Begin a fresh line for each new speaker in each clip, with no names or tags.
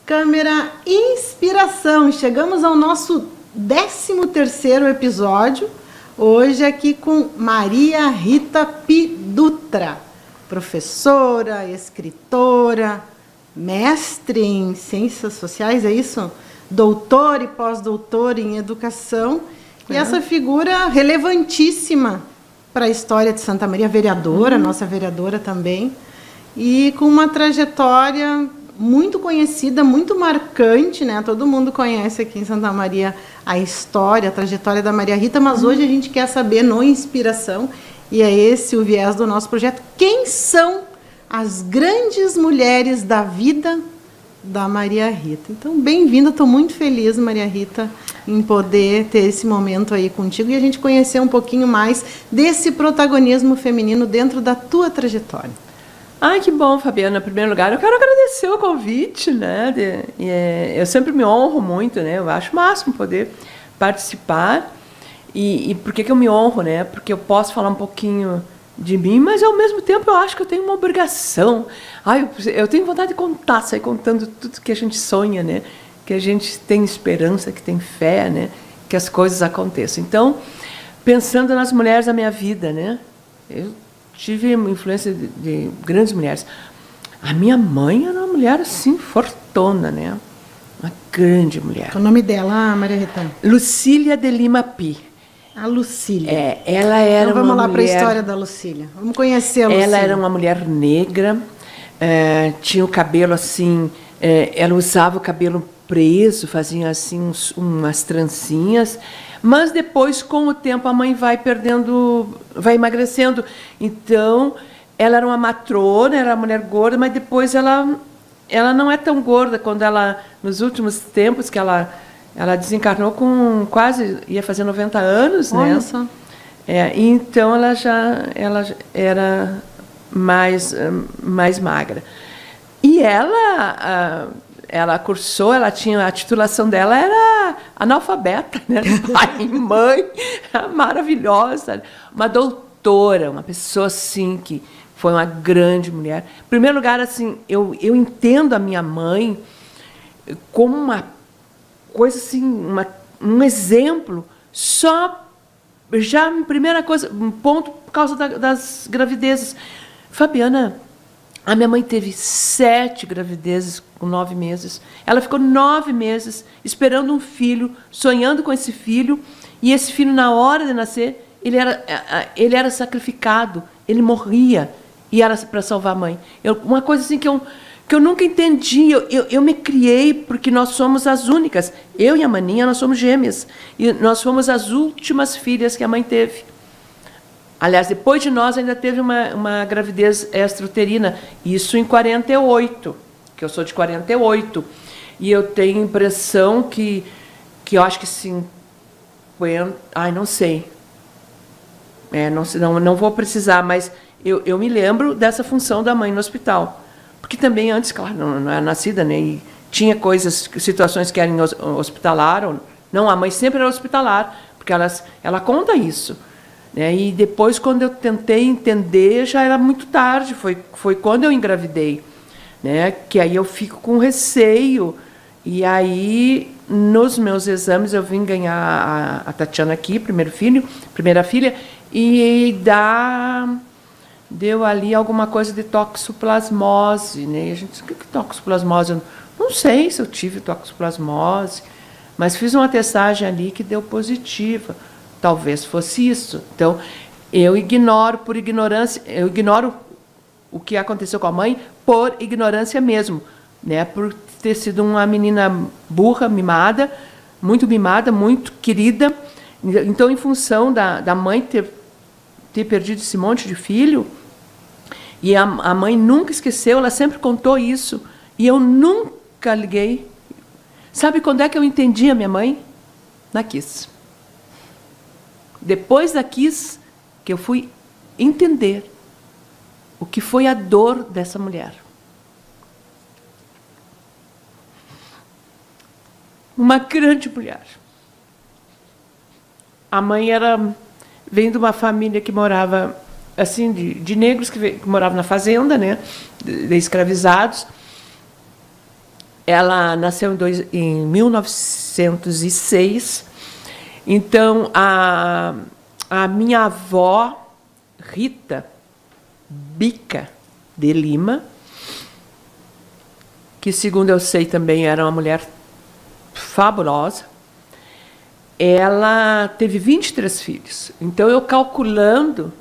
Câmera Inspiração. Chegamos ao nosso 13º episódio. Hoje aqui com Maria Rita Pidutra, professora, escritora, mestre em Ciências Sociais, é isso? Doutora e pós-doutora em Educação. E essa figura relevantíssima para a história de Santa Maria, vereadora, nossa vereadora também, e com uma trajetória muito conhecida, muito marcante, né? Todo mundo conhece aqui em Santa Maria a história, a trajetória da Maria Rita, mas hoje a gente quer saber no Inspiração, e é esse o viés do nosso projeto, quem são as grandes mulheres da vida da Maria Rita. Então, bem-vinda, estou muito feliz, Maria Rita, em poder ter esse momento aí contigo e a gente conhecer um pouquinho mais desse protagonismo feminino dentro da tua trajetória.
Ai, que bom, Fabiana. Em primeiro lugar, eu quero agradecer o convite, né? Eu sempre me honro muito, né? Eu acho o máximo poder participar. E por que eu me honro, né? Porque eu posso falar um pouquinho de mim, mas ao mesmo tempo eu acho que eu tenho uma obrigação. Ai, eu tenho vontade de contar, sair contando tudo que a gente sonha, né? Que a gente tem esperança, que tem fé, né? Que as coisas aconteçam. Então, pensando nas mulheres da minha vida, né? Eu tive uma influência de grandes mulheres. A minha mãe era uma mulher assim, fortuna, né? Uma grande mulher.
O nome dela, Maria Rita?
Lucília de Lima Pi.
A Lucília.
É, ela era
então, vamos lá para a
mulher...
história da Lucília. Vamos conhecer a Lucília.
Ela era uma mulher negra, tinha o cabelo assim, ela usava o cabelo preso, fazia assim umas trancinhas, mas depois, com o tempo, a mãe vai perdendo, vai emagrecendo. Então, ela era uma matrona, era uma mulher gorda, mas depois ela não é tão gorda quando ela, nos últimos tempos, que ela desencarnou com quase, ia fazer 90 anos, né?
Olha só.
Então, ela era mais magra. E ela cursou, ela tinha, a titulação dela era analfabeta, né? Pai e mãe, maravilhosa, uma doutora, uma pessoa assim que foi uma grande mulher. Em primeiro lugar, assim, eu entendo a minha mãe como uma coisa assim, um exemplo, só já primeira coisa, um ponto por causa das gravidezes. Fabiana, a minha mãe teve 7 gravidezes com 9 meses. Ela ficou 9 meses esperando um filho, sonhando com esse filho, e esse filho, na hora de nascer, ele era sacrificado, ele morria, e era para salvar a mãe. Uma coisa assim que eu nunca entendi. Eu me criei porque nós somos as únicas. Eu e a Maninha, nós somos gêmeas. E nós fomos as últimas filhas que a mãe teve. Aliás, depois de nós, ainda teve uma gravidez extrauterina. Isso em 48, que eu sou de 48. E eu tenho a impressão que eu acho que 50... Ai, não sei. Não vou precisar, mas eu me lembro dessa função da mãe no hospital. Porque também antes, claro, não era nascida, né? E tinha situações que eram hospitalar. Não, a mãe sempre era hospitalar, porque ela conta isso. Né? E depois, quando eu tentei entender, já era muito tarde, foi quando eu engravidei. Né? Que aí eu fico com receio. E aí, nos meus exames, eu vim ganhar a Tatiana aqui, primeira filha, e deu ali alguma coisa de toxoplasmose. Né? E a gente disse, o que é toxoplasmose? Eu não sei se eu tive toxoplasmose, mas fiz uma testagem ali que deu positiva. Talvez fosse isso. Então, eu ignoro por ignorância, eu ignoro o que aconteceu com a mãe por ignorância mesmo, né? Por ter sido uma menina burra, mimada, muito querida. Então, em função da mãe ter perdido esse monte de filho, e a mãe nunca esqueceu, ela sempre contou isso, e eu nunca liguei. Sabe quando é que eu entendi a minha mãe? Na Kiss. Depois da Kiss, que eu fui entender o que foi a dor dessa mulher. Uma grande mulher. A mãe vem de uma família que morava, assim, de negros que moravam na fazenda, né, de escravizados. Ela nasceu em 1906. Então, a minha avó, Rita Bica de Lima, que, segundo eu sei, também era uma mulher fabulosa, ela teve 23 filhos. Então, eu calculando,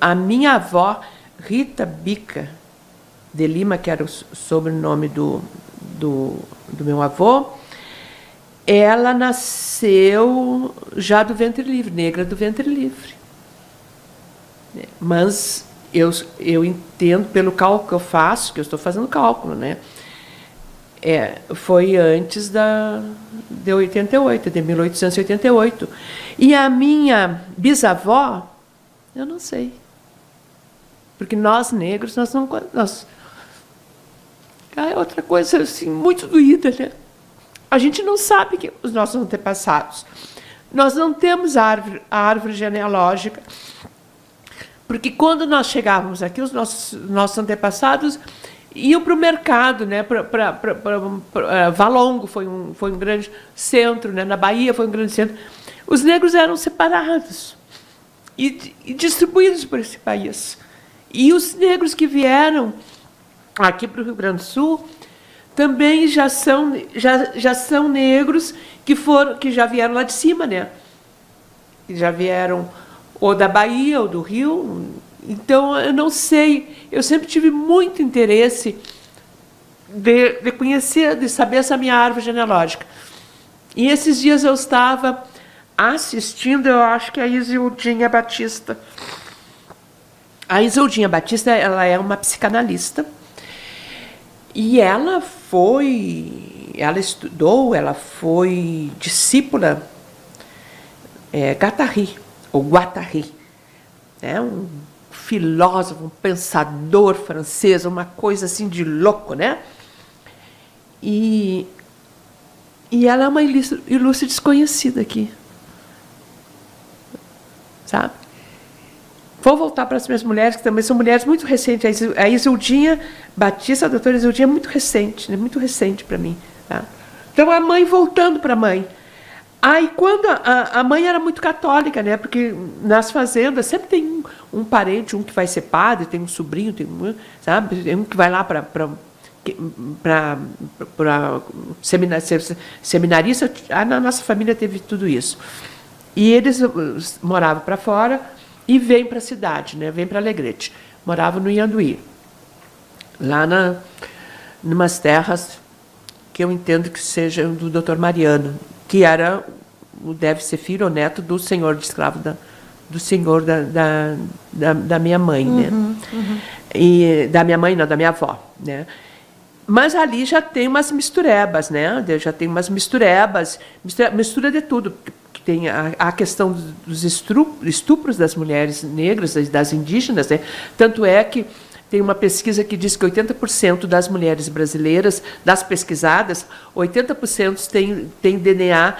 a minha avó, Rita Bica de Lima, que era o sobrenome do meu avô, ela nasceu já do ventre livre, negra do ventre livre. Mas eu entendo, pelo cálculo que eu faço, que eu estou fazendo cálculo, né? Foi antes de 88, de 1888. E a minha bisavó, eu não sei. Porque nós, negros, é outra coisa assim, muito doída, né? A gente não sabe que os nossos antepassados. Nós não temos a árvore genealógica. Porque quando nós chegávamos aqui, os nossos antepassados iam para o mercado, né? Valongo foi um grande centro, né? Na Bahia foi um grande centro. Os negros eram separados e distribuídos por esse país. E os negros que vieram aqui para o Rio Grande do Sul também já são negros que já vieram lá de cima, né? Que já vieram ou da Bahia ou do Rio. Então, eu não sei. Eu sempre tive muito interesse de conhecer, de saber essa minha árvore genealógica. E esses dias eu estava assistindo, eu acho que a Isildinha Batista. A Isildinha Batista, ela é uma psicanalista. E ela estudou, ela foi discípula Guattari, ou Guattari, um filósofo, um pensador francês, uma coisa assim de louco, né? E ela é uma ilustre desconhecida aqui, sabe? Vou voltar para as minhas mulheres, que também são mulheres muito recentes. A Isildinha Batista, a doutora Isildinha, é muito recente, né? Muito recente para mim. Tá? Então, a mãe, voltando para a mãe. Aí, quando a mãe era muito católica, né? Porque nas fazendas sempre tem um parente, um que vai ser padre, tem um sobrinho, sabe? Tem um que vai lá para seminarista. Na nossa família teve tudo isso. E eles moravam para fora e vêm para a cidade, né? Vêm para Alegrete. Moravam no Ianduí, lá numas terras que eu entendo que sejam do Dr. Mariano, que deve ser filho ou neto do senhor de escravo, do senhor da minha mãe, né? E da minha mãe, não, da minha avó, né? Mas ali já tem umas misturebas, né? Já tem umas misturebas, mistura de tudo. Tem a questão dos estupros das mulheres negras, das indígenas, né? Tanto é que tem uma pesquisa que diz que 80% das mulheres brasileiras, das pesquisadas, 80% tem DNA,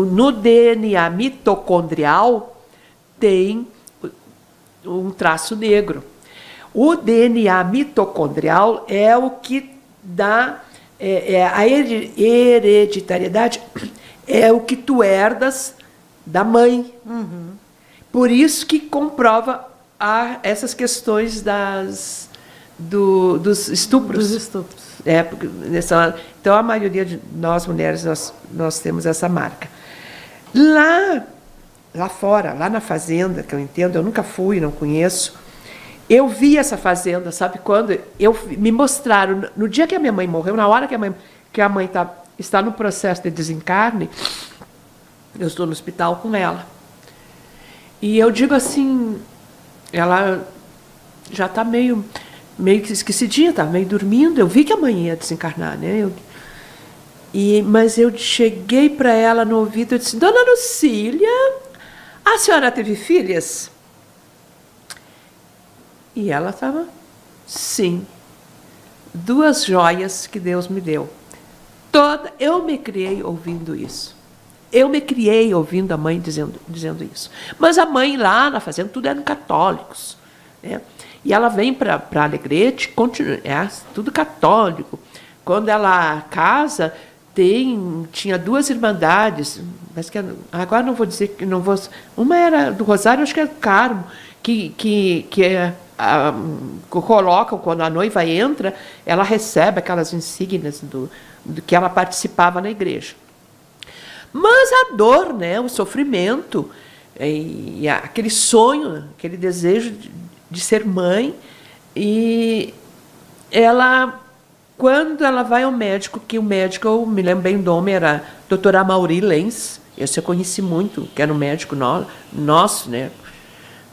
no DNA mitocondrial tem um traço negro. O DNA mitocondrial é o que dá a hereditariedade, é o que tu herdas da mãe. Por isso que comprova essas questões dos estupros.
Dos estupros.
Então, a maioria de nós, mulheres, nós temos essa marca. Lá fora, lá na fazenda, que eu entendo, eu nunca fui, não conheço, eu vi essa fazenda, sabe quando? Me mostraram, no dia que a minha mãe morreu, na hora que a mãe está no processo de desencarne, eu estou no hospital com ela. E eu digo assim, ela já está meio que esquecidinha, está meio dormindo. Eu vi que a mãe ia desencarnar, né? Mas eu cheguei para ela no ouvido e disse: Dona Lucília, a senhora teve filhas? E ela estava, sim, 2 joias que Deus me deu. Eu me criei ouvindo isso. Eu me criei ouvindo a mãe dizendo isso. Mas a mãe lá na fazenda, tudo eram católicos, né? E ela vem para Alegrete, é tudo católico. Quando ela casa, tinha 2 irmandades, mas que agora não vou dizer que não vou. Uma era do Rosário, acho que é do Carmo, que colocam quando a noiva entra, ela recebe aquelas insígnias do que ela participava na igreja. Mas a dor, né, o sofrimento, e aquele sonho, aquele desejo de ser mãe, e ela, quando ela vai ao médico, que o médico, eu me lembro bem do nome, era Dr. Amaury Lenz, esse eu conheci muito, que era um médico nosso, né?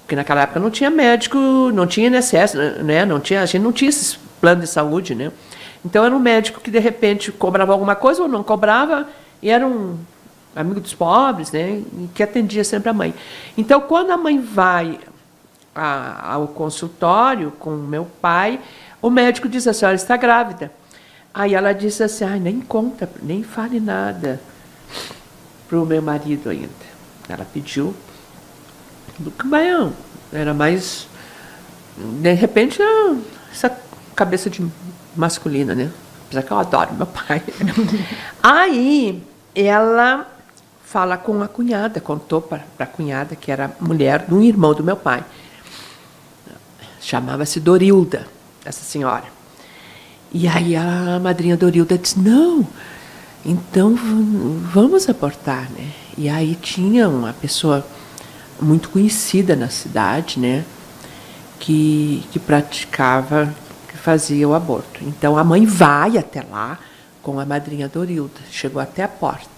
Porque naquela época não tinha médico, não tinha INSS, né? A gente não tinha esses planos de saúde, né? Então era um médico que de repente cobrava alguma coisa ou não cobrava, e era um amigo dos pobres, né? E que atendia sempre a mãe. Então, quando a mãe vai ao consultório com o meu pai, o médico diz: a senhora está grávida. Aí ela disse assim: nem conta, nem fale nada para o meu marido ainda. Ela pediu do Baião. Era mais, de repente, essa cabeça de masculina, né? Apesar que eu adoro meu pai. Aí ela fala com a cunhada, contou para a cunhada, que era mulher de um irmão do meu pai. Chamava-se Dorilda, essa senhora. E aí a madrinha Dorilda disse: não, então vamos abortar, né? E aí tinha uma pessoa muito conhecida na cidade, né? Que praticava, que fazia o aborto. Então a mãe vai até lá com a madrinha Dorilda, chegou até a porta.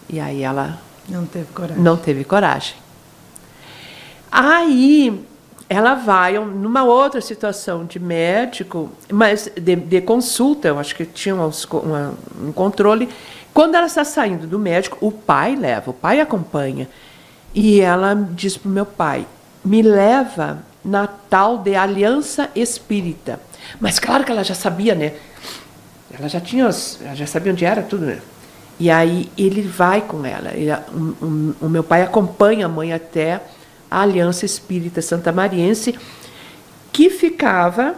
E aí ela não teve coragem. Aí ela vai numa outra situação de médico, mas de consulta, eu acho que tinha um controle. Quando ela está saindo do médico, o pai acompanha. E ela diz para o meu pai: me leva na tal de Aliança Espírita. Mas claro que ela já sabia, né? Ela já sabia onde era tudo, né? E aí ele vai com ela. O meu pai acompanha a mãe até a Aliança Espírita Santa Mariense, que ficava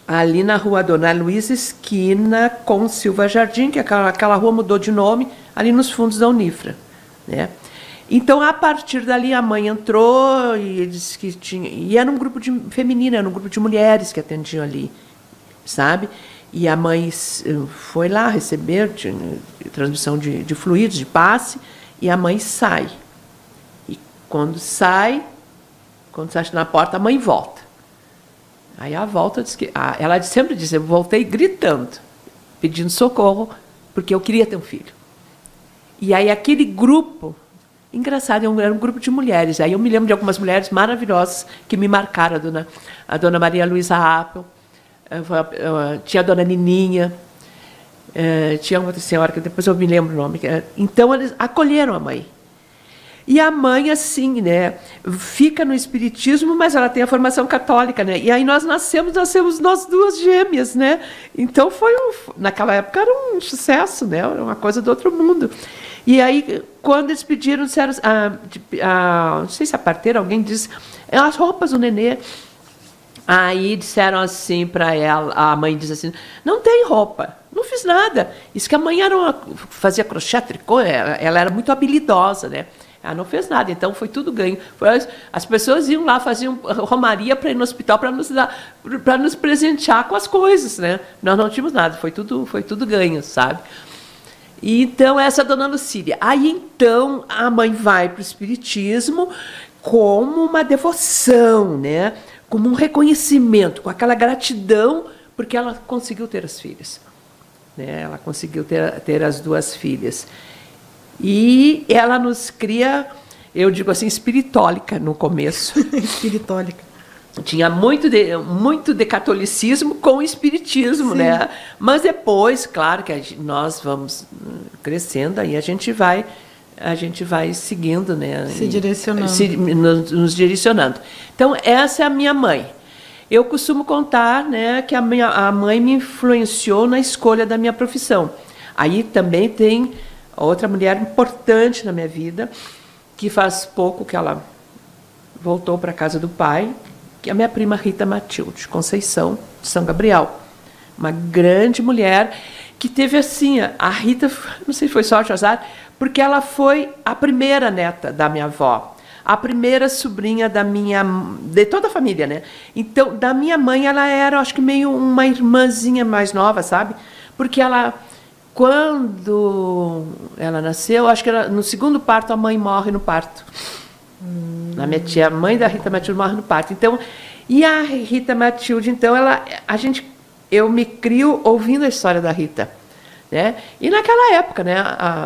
ali na rua Dona Luísa, esquina com Silva Jardim, que aquela rua mudou de nome, ali nos fundos da Unifra, né? Então, a partir dali, a mãe entrou e disse que tinha... E era um grupo feminino, era um grupo de mulheres que atendiam ali, sabe? E a mãe foi lá receber transmissão de fluidos, de passe, e a mãe sai. E quando sai na porta, a mãe volta. Aí a volta diz que... ela sempre diz: eu voltei gritando, pedindo socorro, porque eu queria ter um filho. E aí aquele grupo... Engraçado, era um grupo de mulheres. Aí eu me lembro de algumas mulheres maravilhosas que me marcaram. A dona Maria Luísa Appel, tinha a dona Nininha, tinha outra senhora, que depois eu me lembro o nome. Então, eles acolheram a mãe. E a mãe, assim, né, fica no espiritismo, mas ela tem a formação católica, né? E aí nós nascemos nós 2 gêmeas, né? Então, naquela época era um sucesso, né? Era uma coisa do outro mundo. E aí, quando eles pediram, disseram, não sei se a parteira, alguém disse, as roupas do nenê. Aí disseram assim para ela, a mãe disse assim: não tem roupa, não fiz nada. Isso que a mãe fazia crochê, tricô, ela era muito habilidosa, né? Ela não fez nada, então foi tudo ganho. As pessoas iam lá, faziam romaria para ir no hospital para nos presentear com as coisas, né? Nós não tínhamos nada, foi tudo ganho, sabe? E então, essa dona Lucília. Aí, então, a mãe vai para o espiritismo como uma devoção, né? Como um reconhecimento, com aquela gratidão, porque ela conseguiu ter as filhas, né? Ela conseguiu ter as 2 filhas. E ela nos cria, eu digo assim, espiritólica no começo.
Espiritólica.
Tinha muito de catolicismo com espiritismo, sim, né? Mas depois, claro, que nós vamos crescendo, aí a gente vai seguindo, né?
Se direcionando.
Nos direcionando. Então, essa é a minha mãe. Eu costumo contar, né, que a mãe me influenciou na escolha da minha profissão. Aí também tem outra mulher importante na minha vida, que faz pouco que ela voltou para a casa do pai, que é a minha prima Rita Matilde Conceição, de São Gabriel. Uma grande mulher que teve assim, a Rita, não sei se foi sorte ou azar, porque ela foi a primeira neta da minha avó, a primeira sobrinha de toda a família, né? Então, da minha mãe, ela era, acho que meio uma irmãzinha mais nova, sabe? Porque ela, quando ela nasceu, acho que no segundo parto, a mãe morre no parto. A minha tia, a mãe da Rita Matilde, morre no parto. Então, e a Rita Matilde, então, eu me crio ouvindo a história da Rita, né? E naquela época, né,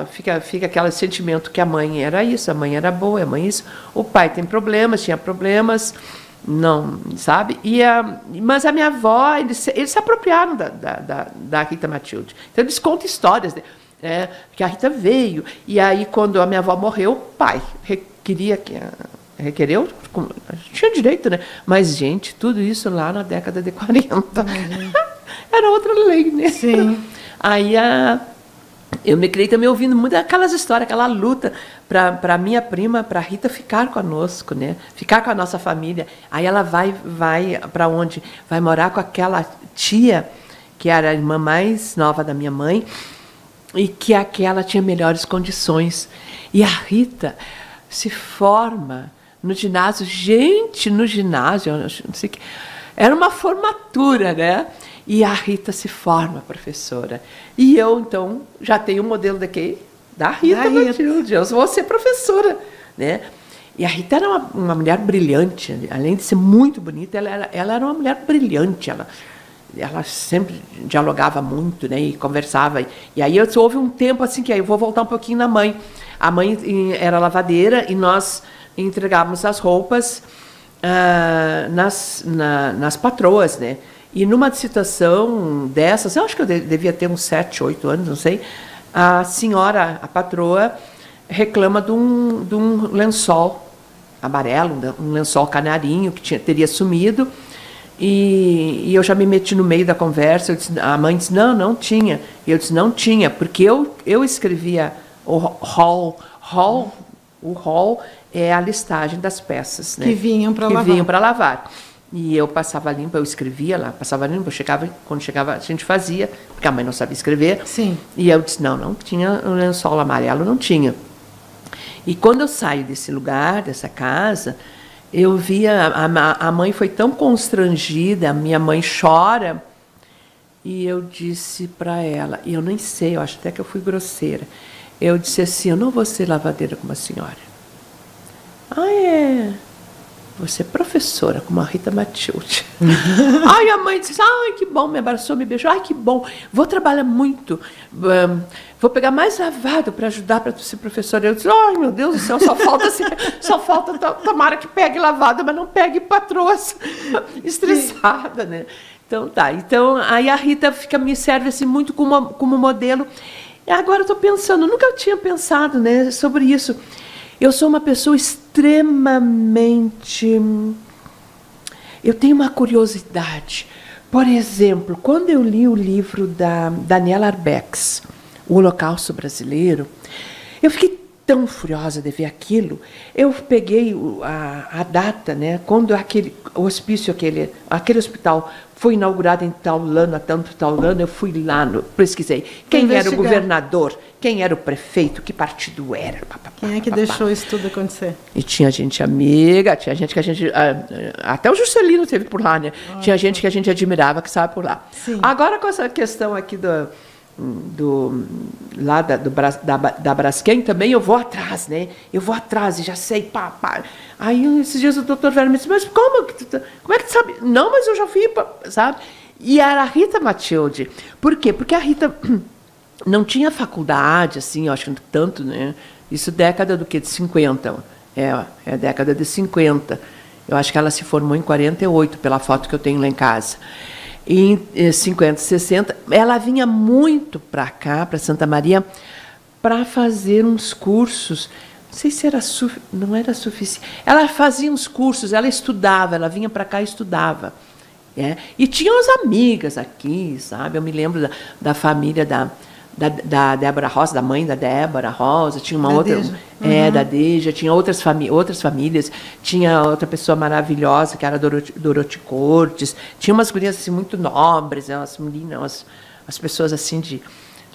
fica aquele sentimento que a mãe era isso, a mãe era boa, a mãe isso, o pai tinha problemas, não, sabe? Mas a minha avó, eles se apropriaram da Rita Matilde. Então, eles contam histórias, né, que a Rita veio, e aí, quando a minha avó morreu, o pai requereu, tinha direito, né? Mas, gente, tudo isso lá na década de 40. Era outra lei, né?
Sim.
Aí eu me criei também ouvindo muito aquelas histórias, aquela luta para minha prima, para a Rita ficar conosco, né? Ficar com a nossa família. Aí ela vai para onde? Vai morar com aquela tia, que era a irmã mais nova da minha mãe, e que aquela tinha melhores condições. E a Rita se forma no ginásio. Gente, no ginásio, não sei o que. Era uma formatura, né? E a Rita se forma professora. E eu, então, já tenho um modelo da quê? Da Rita Matilde. Eu vou ser professora, né? E a Rita era uma mulher brilhante. Além de ser muito bonita, ela era uma mulher brilhante. Ela sempre dialogava muito, né? E conversava. E aí houve um tempo assim que aí eu vou voltar um pouquinho na mãe. A mãe era lavadeira e nós entregávamos as roupas nas patroas, né? E numa situação dessas, eu acho que eu devia ter uns 7, 8 anos, não sei, a senhora, a patroa, reclama de um lençol amarelo, um lençol canarinho que teria sumido, e eu já me meti no meio da conversa. A mãe disse, não tinha. E eu disse, não tinha, porque eu escrevia o hall é a listagem das peças, né? Que vinham para lavar. E eu passava limpa, eu escrevia lá, passava limpa, quando chegava a gente fazia, porque a mãe não sabia escrever.
Sim.
E eu disse, não tinha um lençol amarelo, não tinha. E quando eu saio desse lugar, dessa casa, eu via, a mãe foi tão constrangida, a minha mãe chora, e eu disse para ela, e eu nem sei, eu acho até que eu fui grosseira, eu disse assim, eu não vou ser lavadeira como a senhora. Você é professora, como a Rita Matilde. Ai, a mãe disse, ai, que bom, me abraçou, me beijou, ai, que bom, vou trabalhar muito, vou pegar mais lavado para ajudar para ser professora. Eu disse, ai, meu Deus do céu, só falta tomara que pegue lavada, mas não pegue patroa estressada, né? Então, tá. Então, aí a Rita me serve assim, muito como modelo. E agora eu estou pensando, nunca eu tinha pensado, né, sobre isso. Eu sou uma pessoa extremamente... Eu tenho uma curiosidade. Por exemplo, quando eu li o livro da Daniela Arbex, O Holocausto Brasileiro, eu fiquei tão furiosa de ver aquilo. Eu peguei a data, né, quando aquele hospício, aquele hospital foi inaugurado em tal ano, tal ano, eu fui lá, pesquisei quem era o governador, quem era o prefeito, que partido era.
Quem é que deixou isso tudo acontecer?
E tinha gente amiga, tinha gente que a gente... Até o Juscelino esteve por lá, né? Tinha gente que a gente admirava que estava por lá. Sim. Agora, com essa questão aqui da Braskem também, eu vou atrás, né? Eu vou atrás e já sei, Aí, esses dias, o doutor Vera me disse, mas como é que tu sabe? Não, mas eu já fui, sabe? E era a Rita Matilde. Por quê? Porque a Rita não tinha faculdade, assim, eu acho que tanto, né? Isso década do quê? De 50. É década de 50. Eu acho que ela se formou em 48, pela foto que eu tenho lá em casa. Em 50, 60, ela vinha muito para cá, para Santa Maria, para fazer uns cursos. Não sei se não era suficiente. Ela fazia uns cursos, ela estudava, ela vinha para cá e estudava. E tinha umas amigas aqui, sabe? Eu me lembro da família da Débora Rosa, da mãe da Débora Rosa, tinha uma outra...
Deja.
Da Deja, tinha outras famílias, tinha outra pessoa maravilhosa, que era a Dorothy Cortes, tinha umas gurias assim, muito nobres, né, umas meninas, as pessoas assim de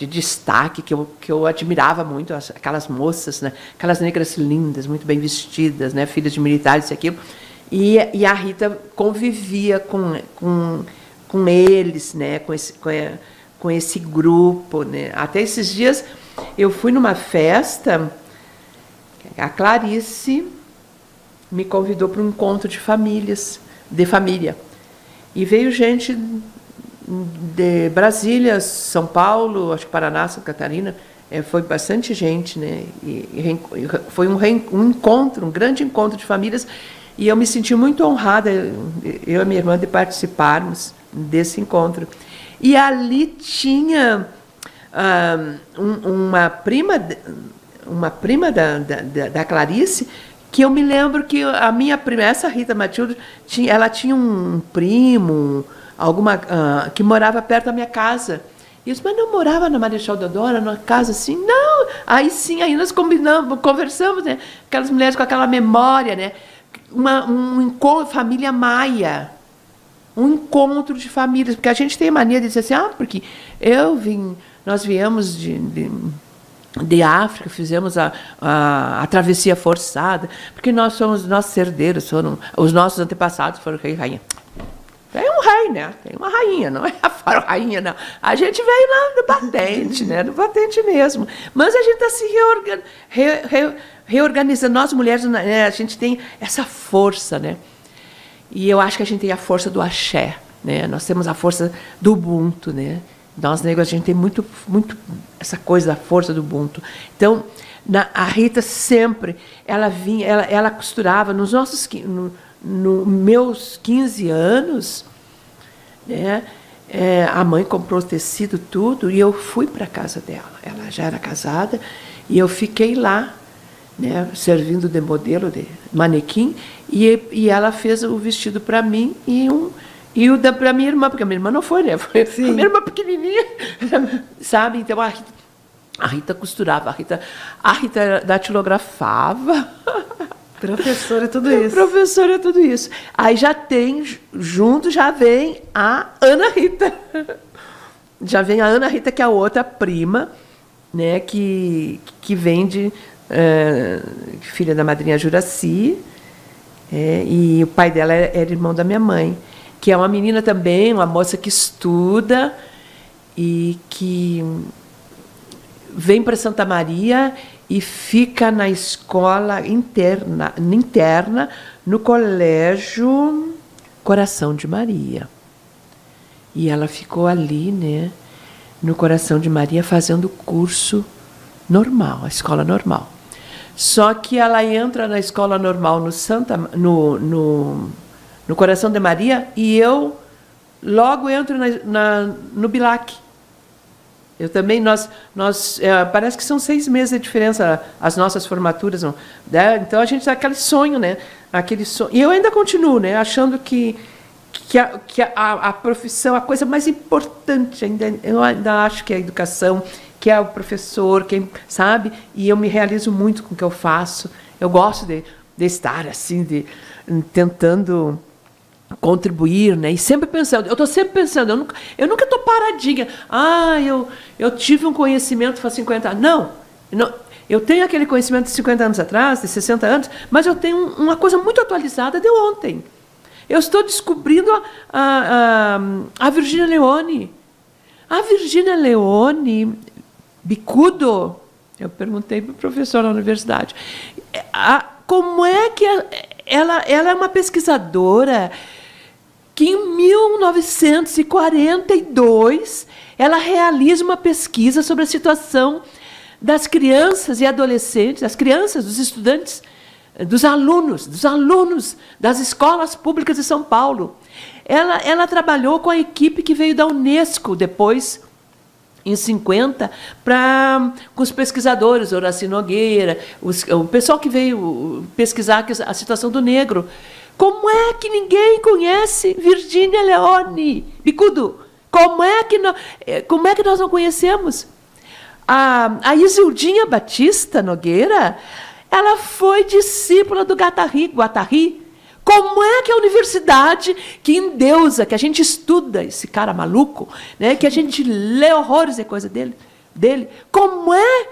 destaque, que eu admirava muito, aquelas moças, né, aquelas negras lindas, muito bem vestidas, né, filhas de militares e aquilo. E a Rita convivia com eles, né, com esse grupo, né. Até esses dias eu fui numa festa, a Clarice me convidou para um encontro de família. E veio gente de Brasília, São Paulo, acho que Paraná, Santa Catarina, foi bastante gente, né? E foi um encontro, um grande encontro de famílias, e eu me senti muito honrada, eu e minha irmã, de participarmos desse encontro. E ali tinha uma prima da Clarice, que eu me lembro que a minha prima, essa Rita Matilde, ela tinha um primo, que morava perto da minha casa. E eu disse, mas não morava na Marechal Deodoro, numa casa assim? Não! Aí sim, aí nós conversamos, né? Aquelas mulheres com aquela memória, né? Um encontro, família Maia. Um encontro de famílias, porque a gente tem a mania de dizer assim, porque nós viemos de África, fizemos a travessia forçada, porque nossos herdeiros os nossos antepassados foram rei e rainha. Tem um rei, né? Tem uma rainha, não é a rainha, não. A gente veio lá no batente, né? No batente mesmo. Mas a gente está se reorganizando. Nós, mulheres, né? A gente tem essa força, né? E eu acho que a gente tem a força do axé, né? Nós temos a força do Ubuntu, né? Nós, negros, a gente tem muito essa coisa da força do Ubuntu. Então, a Rita sempre, ela costurava nos meus 15 anos, né? A mãe comprou o tecido, tudo, e eu fui para a casa dela. Ela já era casada, e eu fiquei lá, né, servindo de modelo, de manequim, e ela fez o vestido para mim e o para minha irmã, porque a minha irmã não foi, né? Foi a minha irmã pequenininha, sabe? Então a Rita costurava, a Rita datilografava.
Professora, tudo isso.
Professora, tudo isso. Aí já vem a Ana Rita. Já vem a Ana Rita, que é a outra prima, né, que vem filha da madrinha Juraci, e o pai dela era irmão da minha mãe, que é uma menina também, uma moça que estuda e que vem para Santa Maria e fica na escola interna no Colégio Coração de Maria. E ela ficou ali, né, no Coração de Maria, fazendo o curso normal, a escola normal. Só que ela entra na escola normal no Coração de Maria, e eu logo entro no Bilac. Eu também, parece que são 6 meses de diferença as nossas formaturas, né? Então a gente tem aquele sonho, né? Aquele sonho. E eu ainda continuo, né? Achando que a profissão, a coisa mais importante, eu ainda acho que é a educação, que é o professor, quem sabe, e eu me realizo muito com o que eu faço. Eu gosto de estar assim, tentando contribuir, né? E sempre pensando, eu estou sempre pensando, eu nunca estou paradinha. Eu tive um conhecimento faz 50 anos. Não, eu tenho aquele conhecimento de 50 anos atrás, de 60 anos, mas eu tenho uma coisa muito atualizada de ontem. Eu estou descobrindo a Virgínia Leone. A Virgínia Leone, bicudo, eu perguntei para o professor na universidade, como é que ela é uma pesquisadora que em 1942 ela realiza uma pesquisa sobre a situação das crianças e adolescentes, das crianças, dos estudantes, dos alunos das escolas públicas de São Paulo. Ela trabalhou com a equipe que veio da Unesco depois, em 50, com os pesquisadores, Horácio Nogueira, o pessoal que veio pesquisar a situação do negro. Como é que ninguém conhece Virgínia Leone? Bicudo, como é que nós não conhecemos? A Isildinha Batista Nogueira, ela foi discípula do Guattari. Como é que a universidade que endeusa, que a gente estuda esse cara maluco, né, que a gente lê horrores e coisa dele, como é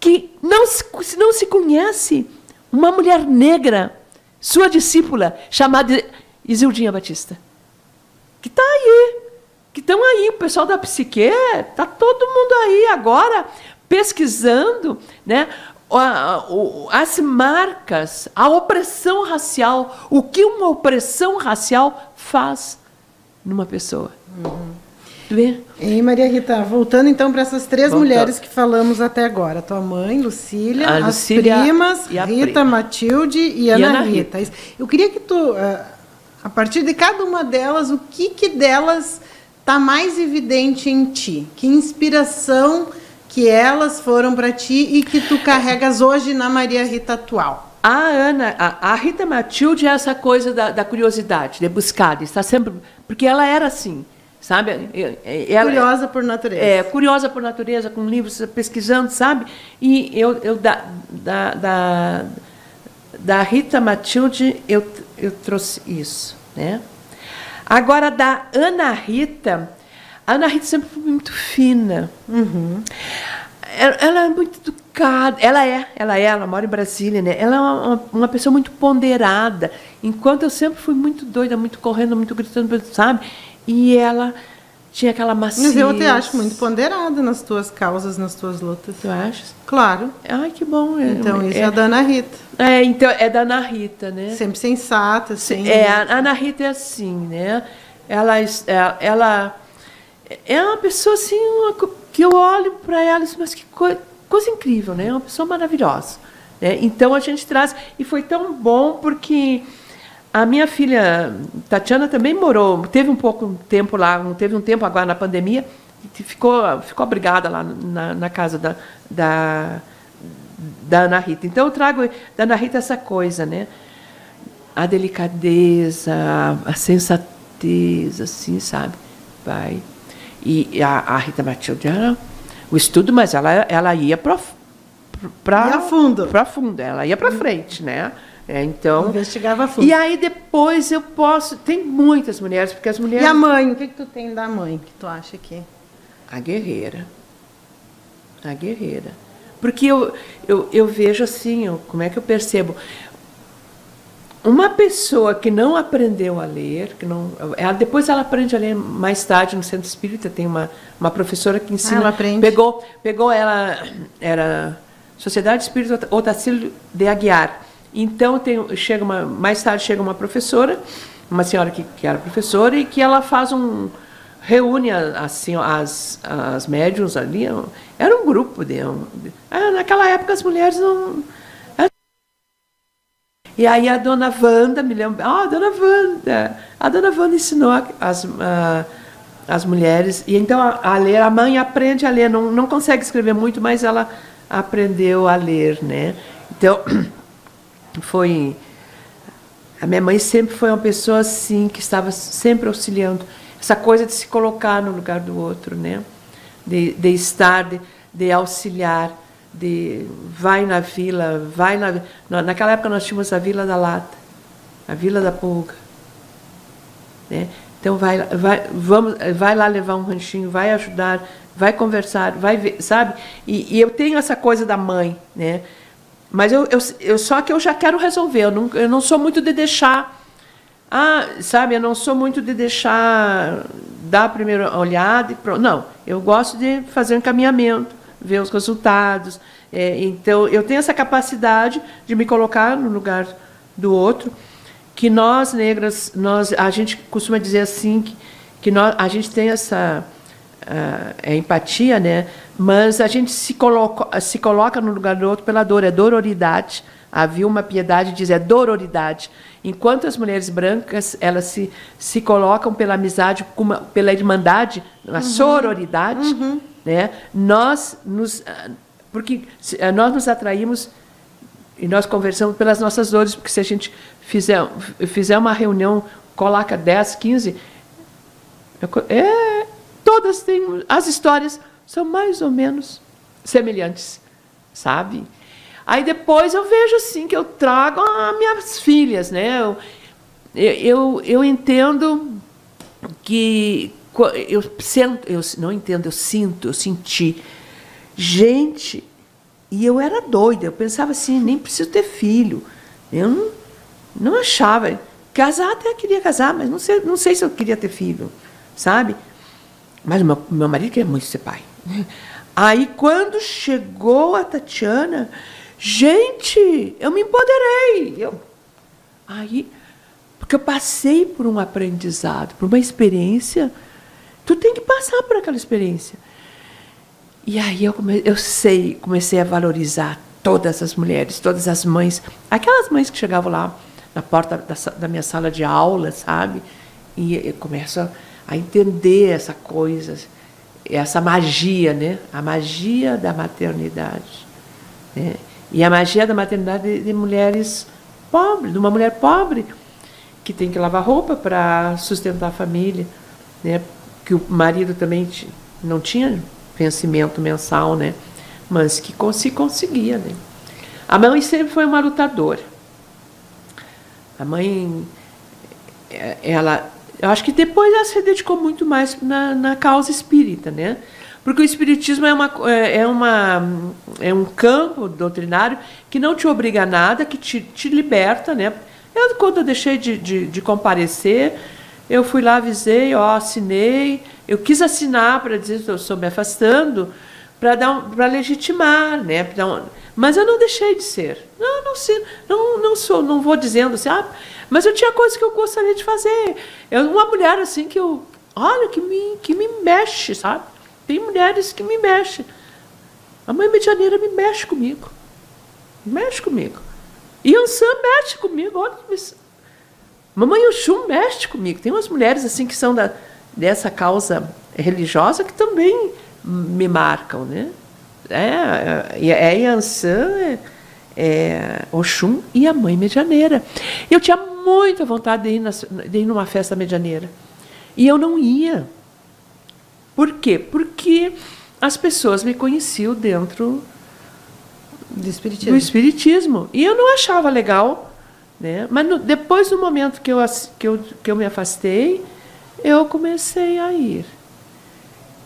que não se conhece uma mulher negra, sua discípula, chamada Isildinha Batista? Que está aí, que estão aí, o pessoal da psique, está todo mundo aí agora pesquisando, né, as marcas, a opressão racial, o que uma opressão racial faz numa pessoa. Vê?
E Maria Rita, voltando então para essas três mulheres que falamos até agora, tua mãe, Lucília, as primas, Rita, Matilde e Ana Rita. Eu queria que tu, a partir de cada uma delas, o que delas está mais evidente em ti? Que inspiração que elas foram para ti e que tu carregas hoje na Maria Rita atual?
A Rita Matilde é essa coisa da curiosidade, de buscar, de estar sempre... Porque ela era assim, sabe?
Curiosa por natureza.
Curiosa por natureza, com livros, pesquisando, sabe? E da Rita Matilde, eu trouxe isso, né? Agora, da Ana Rita... A Ana Rita sempre foi muito fina. Ela é muito educada. Ela mora em Brasília, né? Ela é uma pessoa muito ponderada. Enquanto eu sempre fui muito doida, muito correndo, muito gritando, sabe? E ela tinha aquela maciez.
Mas eu até acho muito ponderada nas tuas causas, nas tuas lutas.
Tu achas?
Claro.
Ai, que bom.
Então, isso é da Ana Rita.
Então, é da Ana Rita, né?
Sempre sensata, assim.
A Ana Rita é assim, né? Ela é uma pessoa assim, que eu olho para ela e digo, mas que coisa incrível, né? É uma pessoa maravilhosa, né? Então a gente traz, e foi tão bom porque a minha filha Tatiana também teve um pouco tempo lá, teve um tempo agora na pandemia, e ficou abrigada lá na casa da Ana Rita. Então eu trago da Ana Rita essa coisa, né? A delicadeza, a sensatez, assim, sabe? Vai. E a Rita Matilde era o estudo, mas ela ia para
fundo.
Para fundo, ela ia para frente, né? Então,
investigava a fundo.
E aí depois eu posso... Tem muitas mulheres, porque as mulheres...
E a mãe? O que tu tem da mãe que tu acha que...
A guerreira. A guerreira. Porque eu vejo assim, como é que eu percebo... Uma pessoa que não aprendeu a ler, depois ela aprende a ler mais tarde no Centro Espírita, tem uma professora que ensina.
Ela aprende.
Pegou ela, era Sociedade Espírita Otacílio de Aguiar. Então, mais tarde chega uma professora, uma senhora que era professora, e que ela reúne assim, as médiuns ali. Era um grupo. Naquela época as mulheres não... E aí a dona Wanda, me lembro, a dona Wanda ensinou as mulheres, e então a ler, a mãe aprende a ler, não consegue escrever muito, mas ela aprendeu a ler, né? Então, a minha mãe sempre foi uma pessoa assim, que estava sempre auxiliando, essa coisa de se colocar no lugar do outro, né? De estar, de auxiliar, vai na vila, naquela época nós tínhamos a Vila da Lata, a Vila da Pulga, né? Então vai lá levar um ranchinho, vai ajudar, vai conversar, vai ver, sabe? E eu tenho essa coisa da mãe, né? Mas só que eu já quero resolver, eu não sou muito de deixar, sabe? Eu não sou muito de deixar dar a primeira olhada e pronto. Não, eu gosto de fazer um encaminhamento, ver os resultados. Então, eu tenho essa capacidade de me colocar no lugar do outro, que nós, negras, a gente costuma dizer assim, que a gente tem essa empatia, né? Mas a gente se coloca no lugar do outro pela dor, é dororidade. Havia uma piedade, diz, é dororidade. Enquanto as mulheres brancas, elas se colocam pela amizade, pela irmandade, na sororidade, né? Porque nós nos atraímos e nós conversamos pelas nossas dores, porque se a gente fizer uma reunião, coloca 10, 15, todas têm, as histórias são mais ou menos semelhantes, sabe? Aí depois eu vejo assim que eu trago as minhas filhas, né? Eu entendo que eu não entendo, eu sinto, eu senti. Gente, e eu era doida, eu pensava assim, nem preciso ter filho. Eu não achava. Casar até queria casar, mas não sei se eu queria ter filho, sabe? Mas meu marido queria muito ser pai. Aí, quando chegou a Tatiana, gente, eu me empoderei. Aí, porque eu passei por um aprendizado, por uma experiência. Tu tem que passar por aquela experiência. E aí comecei a valorizar todas as mulheres, todas as mães, aquelas mães que chegavam lá na porta da minha sala de aula, sabe? E eu começo a entender essa coisa, essa magia, né? A magia da maternidade, né? E a magia da maternidade de mulheres pobres, de uma mulher pobre que tem que lavar roupa para sustentar a família, né? Que o marido também não tinha vencimento mensal, né? Mas que conseguia, né? A mãe sempre foi uma lutadora. A mãe, eu acho que depois ela se dedicou muito mais na causa espírita, né? Porque o espiritismo é um campo doutrinário que não te obriga a nada, que te liberta, né? Quando eu deixei de comparecer, eu fui lá, avisei, assinei. Eu quis assinar para dizer que eu estou me afastando, para legitimar, né? Mas eu não deixei de ser. Não vou dizendo assim, mas eu tinha coisas que eu gostaria de fazer. Uma mulher assim que me mexe, sabe? Tem mulheres que me mexem. A mãe medianeira me mexe comigo. Mexe comigo. Iansã mexe comigo. Olha, Mamãe Oxum mexe comigo. Tem umas mulheres assim que são dessa causa religiosa que também me marcam, né? Iansã, Oxum e a mãe medianeira. Eu tinha muita vontade de ir numa festa medianeira. E eu não ia. Por quê? Porque as pessoas me conheciam dentro do espiritismo. E eu não achava legal, né? Mas depois do momento que eu me afastei, eu comecei a ir,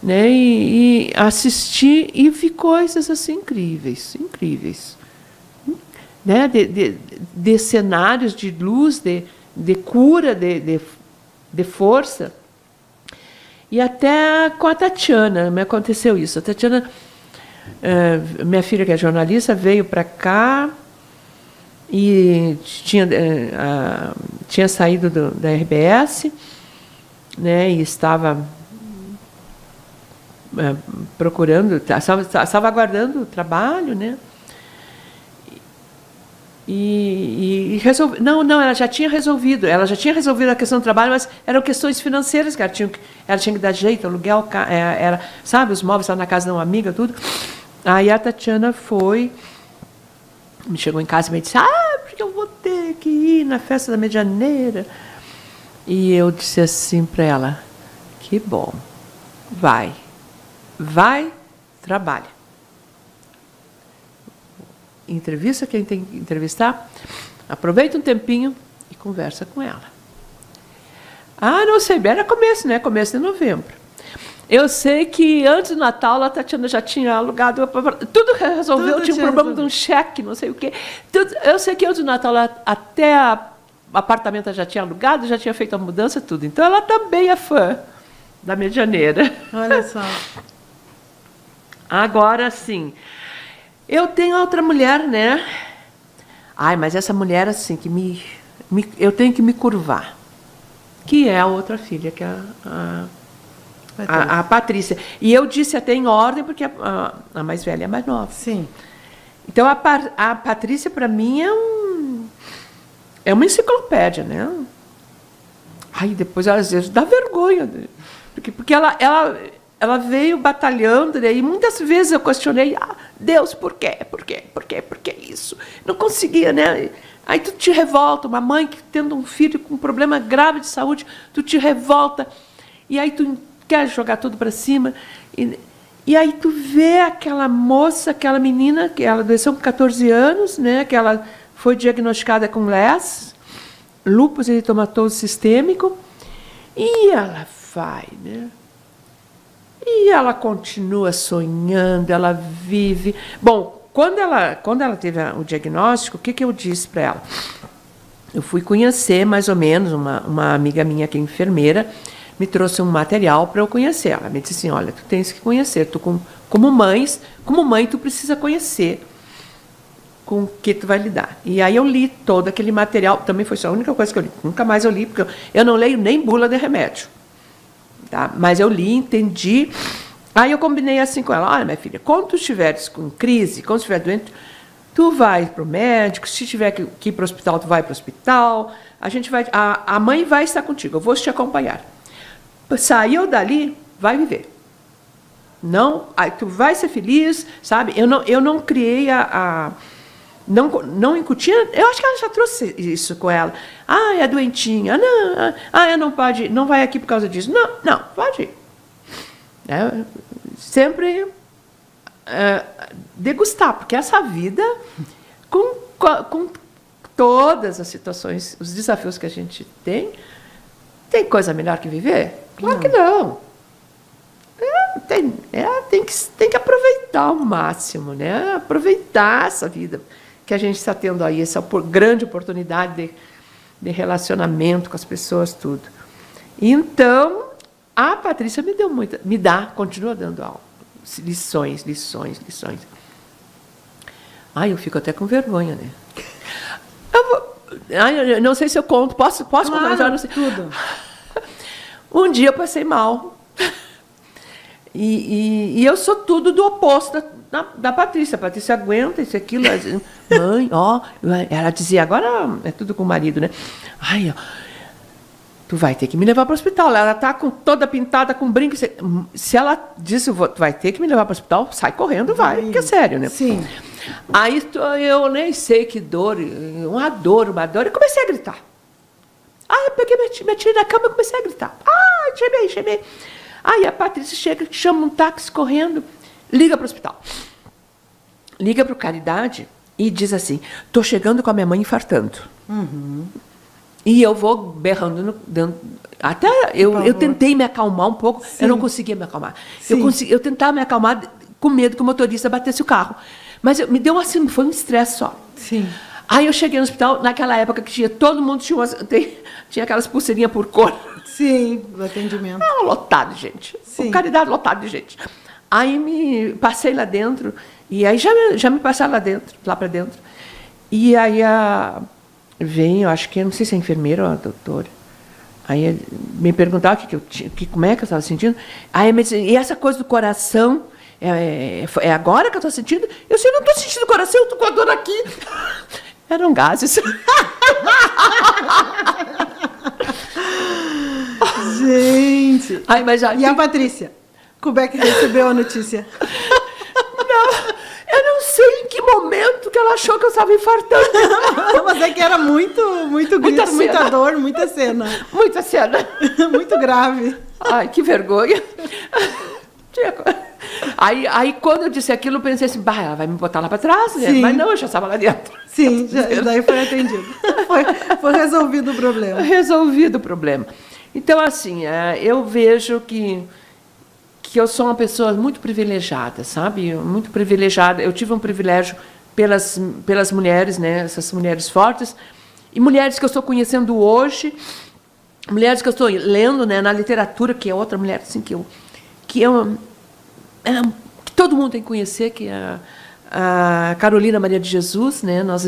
né? E assistir e vi coisas assim incríveis, né? De cenários de luz, de cura, de força. E até com a Tatiana me aconteceu isso. A Tatiana, minha filha que é jornalista, veio para cá e tinha saído da RBS, né, e estava procurando, estava aguardando o trabalho, né? E resolve, não, ela já tinha resolvido a questão do trabalho, mas eram questões financeiras que ela tinha que dar jeito, aluguel, sabe, os móveis estavam na casa de uma amiga, tudo. Aí a Tatiana me chegou em casa e me disse, porque eu vou ter que ir na festa da medianeira. E eu disse assim para ela, que bom, vai, trabalha. Entrevista quem tem que entrevistar, aproveita um tempinho e conversa com ela. Não sei, era começo, né? Começo de novembro. Eu sei que antes do Natal a Tatiana já tinha alugado, tudo resolveu, tinha um problema de um cheque, não sei o quê. Eu sei que antes do Natal até apartamento já tinha alugado, já tinha feito a mudança, tudo. Então ela também é fã da medianeira. Olha só. Agora sim. Eu tenho outra mulher, né? Mas essa mulher, assim, que eu tenho que me curvar. Que é a outra filha, que é a Patrícia. E eu disse até em ordem, porque a mais velha é a mais nova. Sim. Então, a Patrícia, para mim, é uma enciclopédia, né? Depois, às vezes, dá vergonha. Porque ela veio batalhando, né? E muitas vezes eu questionei, Deus, por quê? Por que isso? Não conseguia, né? Aí tu te revolta, uma mãe que tendo um filho com um problema grave de saúde, tu te revolta, e aí tu quer jogar tudo para cima. E aí tu vê aquela moça, aquela menina, que ela adoeceu com 14 anos, né, que ela foi diagnosticada com LES, lúpus eritematoso sistêmico, e ela vai, né? E ela continua sonhando, ela vive. Bom, quando ela teve o diagnóstico, o que eu disse para ela? Eu fui conhecer, mais ou menos, uma amiga minha que é enfermeira, me trouxe um material para eu conhecer. Ela me disse assim, olha, tu tens que conhecer, como mãe tu precisa conhecer com o que tu vai lidar. E aí eu li todo aquele material, também foi só a única coisa que eu li, nunca mais eu li, porque eu não leio nem bula de remédio. Tá? Mas eu li, entendi. Aí eu combinei assim com ela, olha, minha filha, quando tu estiveres com crise, quando estiver doente, tu vai para o médico, se tiver que ir para o hospital, tu vai para o hospital, a mãe vai estar contigo, eu vou te acompanhar. Saiu dali, vai viver. Não, aí tu vai ser feliz, sabe? Eu não criei não incutia, eu acho que ela já trouxe isso com ela. Ah, é doentinha, não pode, não vai aqui por causa disso. Não, pode ir. Sempre degustar, porque essa vida, com todas as situações, os desafios que a gente tem coisa melhor que viver? Claro que não. Tem que aproveitar ao máximo, né? Aproveitar essa vida que a gente está tendo aí, essa grande oportunidade de relacionamento com as pessoas, tudo. Então, a Patrícia continua dando aula. Lições. Ai, eu fico até com vergonha, né? Eu não sei se eu conto, posso contar? Já não sei.
Tudo.
Um dia eu passei mal. E eu sou tudo do oposto da Patrícia. A Patrícia aguenta isso, aquilo. Mãe, ela dizia, agora é tudo com o marido, né? Ai, tu vai ter que me levar para o hospital. Ela está toda pintada com brinco. Se ela disse, tu vai ter que me levar para o hospital, sai correndo, vai, porque é sério, né?
Sim.
Aí eu nem sei que dor, uma dor, e comecei a gritar. Aí eu peguei, me tirei da cama e comecei a gritar. Chamei. Aí a Patrícia chega, chama um táxi correndo, liga para o hospital. Liga para o Caridade e diz assim, estou chegando com a minha mãe infartando.
Uhum.
E eu vou berrando até eu tentei me acalmar um pouco. Sim. Eu não conseguia me acalmar. Eu tentava me acalmar com medo que o motorista batesse o carro. Mas me deu assim, foi um estresse só.
Sim.
Aí eu cheguei no hospital, naquela época que todo mundo tinha aquelas pulseirinhas por cor.
Sim, do atendimento.
Lotado de gente.
Sim.
O Caridade lotado de gente. Aí me passei lá dentro, e aí já me passaram lá para dentro. E aí vem, eu acho que, não sei se é enfermeira ou a doutora, aí me perguntava como é que eu estava sentindo. Aí me disse, e essa coisa do coração, é agora que eu estou sentindo? Eu sei, não estou sentindo o coração, eu estou com a dor aqui. Eram gases.
Gente.
Ai, mas
e a Patrícia? Como é que recebeu a notícia?
Eu não sei em que momento que ela achou que eu estava infartando.
Mas é que era muito grito, muita dor, muita cena.
Muita cena.
Muito grave.
Ai, que vergonha. Aí quando eu disse aquilo, eu pensei assim, ela vai me botar lá para trás, né? Mas não, eu já estava lá dentro.
Sim, daí foi atendido. Foi resolvido o problema.
Resolvido o problema. Então, assim, eu vejo que eu sou uma pessoa muito privilegiada, sabe? Muito privilegiada. Eu tive um privilégio pelas mulheres, né? Essas mulheres fortes, e mulheres que eu estou conhecendo hoje, mulheres que eu estou lendo, né, na literatura, que é outra mulher assim, que todo mundo tem que conhecer, que é a Carolina Maria de Jesus, né? Nós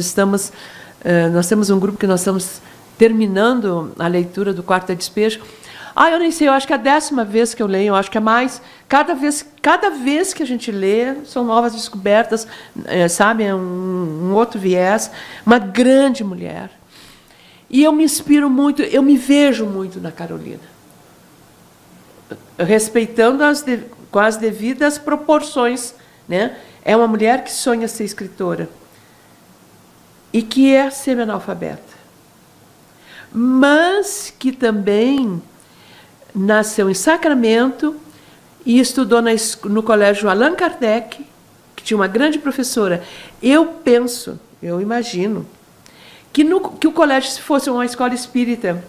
temos um grupo que nós estamos terminando a leitura do Quarto Despejo. Eu nem sei, eu acho que é a 10ª vez que eu leio, eu acho que é mais. Cada vez que a gente lê, são novas descobertas, sabe? É um outro viés. Uma grande mulher. E eu me inspiro muito, eu me vejo muito na Carolina. Respeitando com as devidas proporções, né? É uma mulher que sonha ser escritora. E que é semi-analfabeta. Mas que também nasceu em Sacramento e estudou no colégio Allan Kardec, que tinha uma grande professora. Eu imagino, que o colégio fosse uma escola espírita.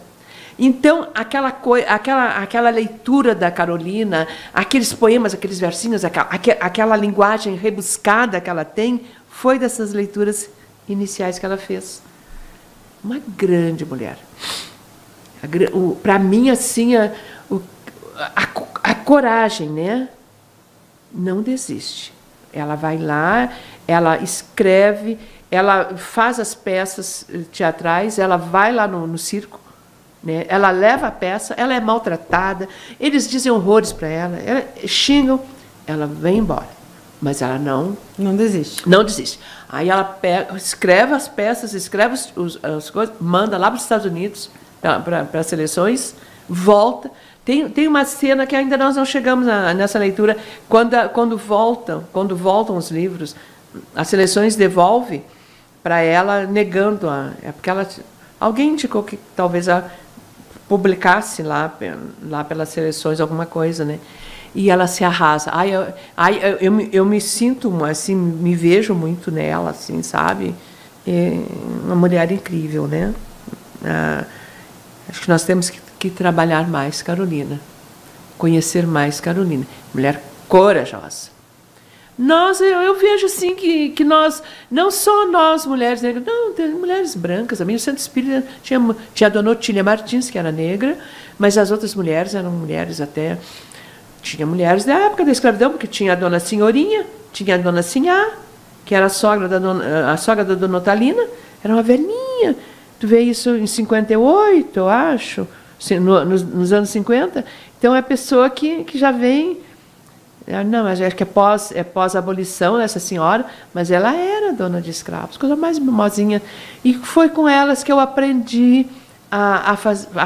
Então, aquela leitura da Carolina, aqueles poemas, aqueles versinhos, aquela linguagem rebuscada que ela tem, foi dessas leituras iniciais que ela fez. Uma grande mulher. Para mim, assim, a coragem, né? Não desiste. Ela vai lá, ela escreve, ela faz as peças teatrais, ela vai lá no circo, né? Ela leva a peça, ela é maltratada, eles dizem horrores para ela, xingam, ela vem embora. Mas ela não
desiste.
Não desiste. Aí ela escreve as peças, escreve as coisas, manda lá para os Estados Unidos, para as seleções, volta. Tem uma cena que ainda nós não chegamos nessa leitura, quando voltam os livros, as seleções devolvem para ela, negando. Porque alguém indicou que talvez ela publicasse lá pelas seleções alguma coisa, né? E ela se arrasa. Eu me sinto, assim, me vejo muito nela, assim, sabe? É uma mulher incrível, né? Acho que nós temos que trabalhar mais Carolina, conhecer mais Carolina. Mulher corajosa. Eu vejo assim que nós, não só nós mulheres negras, não, tem mulheres brancas. A minha Centro Espírita tinha a dona Otília Martins, que era negra, mas as outras mulheres eram mulheres até... Tinha mulheres da época da escravidão, porque tinha a dona Senhorinha, tinha a dona Sinhá, que era a sogra da dona Otalina, era uma velhinha. Tu vê isso em 58, eu acho, nos anos 50. Então, é a pessoa que já vem... Não, mas acho que é pós-abolição essa senhora, mas ela era dona de escravos, coisa mais mimosinha. E foi com elas que eu aprendi a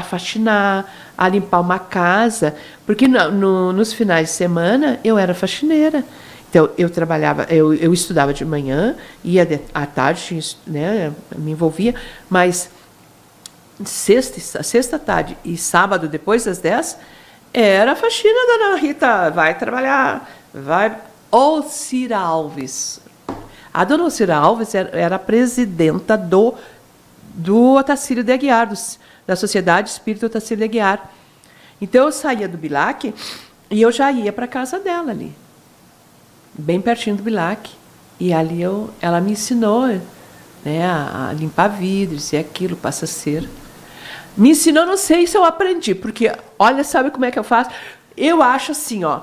faxinar, a limpar uma casa, porque nos finais de semana eu era faxineira. Então, eu trabalhava, eu estudava de manhã, ia à tarde, né, me envolvia, mas sexta tarde e sábado, depois das 10, era a faxina da Dona Rita, vai trabalhar, vai. Alcira Alves. A Dona Alcira Alves era a presidenta do Otacílio de Aguiar, da Sociedade Espírita Otacílio de Aguiar. Então, eu saía do Bilac e eu já ia para a casa dela ali, bem pertinho do Bilac. E ali ela me ensinou, né, a limpar vidros e aquilo, passa cera. Me ensinou, não sei se eu aprendi, porque, olha, sabe como é que eu faço? Eu acho assim, ó,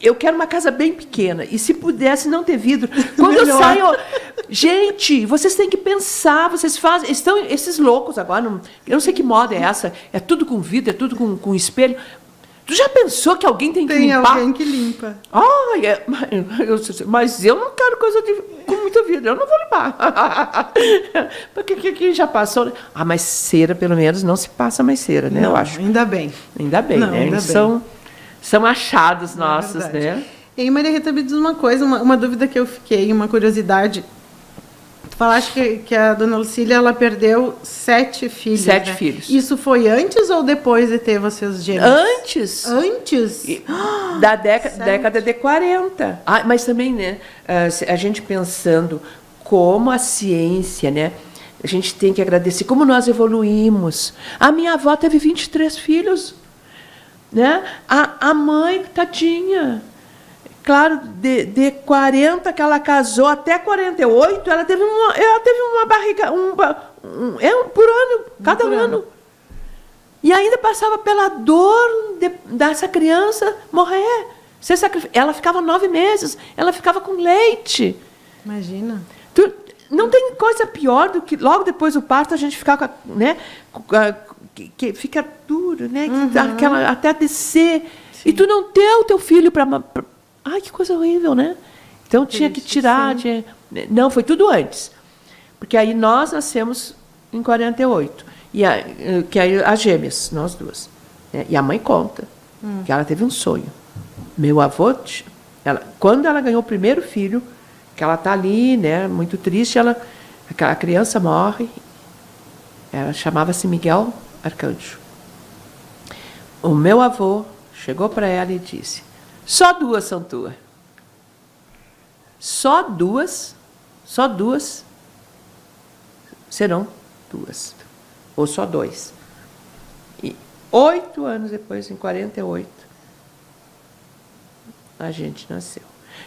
eu quero uma casa bem pequena, e se pudesse não ter vidro, quando eu saio... Gente, vocês têm que pensar, vocês fazem... Esses loucos agora, eu não sei que moda é essa, é tudo com vidro, é tudo com espelho. Tu já pensou que alguém tem que limpar?
Tem alguém que limpa.
Mas eu não quero coisa com muito vidro, eu não vou limpar. Porque quem já passou... mas cera, pelo menos, não se passa mais cera, né?
Não,
eu acho.
Ainda bem.
Ainda bem,
não,
né?
Ainda
Eles
bem.
são achados nossos, né?
E aí, Maria Rita, me diz uma coisa, uma dúvida que eu fiquei, uma curiosidade. Tu falaste que a dona Lucília, ela perdeu 7 filhos.
7
né?
filhos.
Isso foi antes ou depois de ter vocês gêmeos?
Antes.
Antes?
Da década de 40. Mas também, né, a gente pensando como a ciência, né, a gente tem que agradecer, como nós evoluímos. A minha avó teve 23 filhos. Né? A mãe, tadinha... Claro, de 40 que ela casou até 48, ela teve uma barriga, por ano, cada ano. E ainda passava pela dor dessa criança morrer. Ela ficava 9 meses, ela ficava com leite.
Imagina.
Não tem coisa pior do que logo depois do parto a gente ficar, né, que fica duro, né, até descer. Sim. E tu não ter o teu filho para... Ai, que coisa horrível, né? Então, tinha que tirar... Não, foi tudo antes. Porque aí nós nascemos em 48. Que aí as gêmeas, nós duas. Né? E a mãe conta que ela teve um sonho. Meu avô, quando ela ganhou o primeiro filho, que ela está ali, né, muito triste, a criança morre. Ela chamava-se Miguel Arcanjo. O meu avô chegou para ela e disse... Só duas são tuas. Só duas serão tuas. Ou só dois. E 8 anos depois, em 48, a gente nasceu.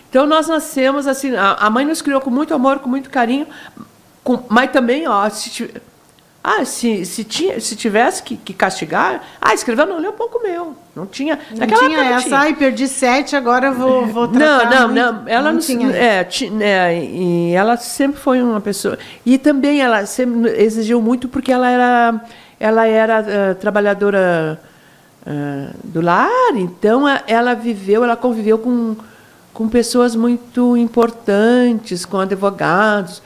Então, nós nascemos assim, a mãe nos criou com muito amor, com muito carinho, mas também, ó, se tivesse que castigar, escreveu, não, leu pouco meu. Não tinha.
Não tinha essa, perdi 7, agora vou tratar.
Não, ela não tinha. E ela sempre foi uma pessoa. E também ela sempre exigiu muito, porque ela era trabalhadora do lar, então ela conviveu com pessoas muito importantes, com advogados,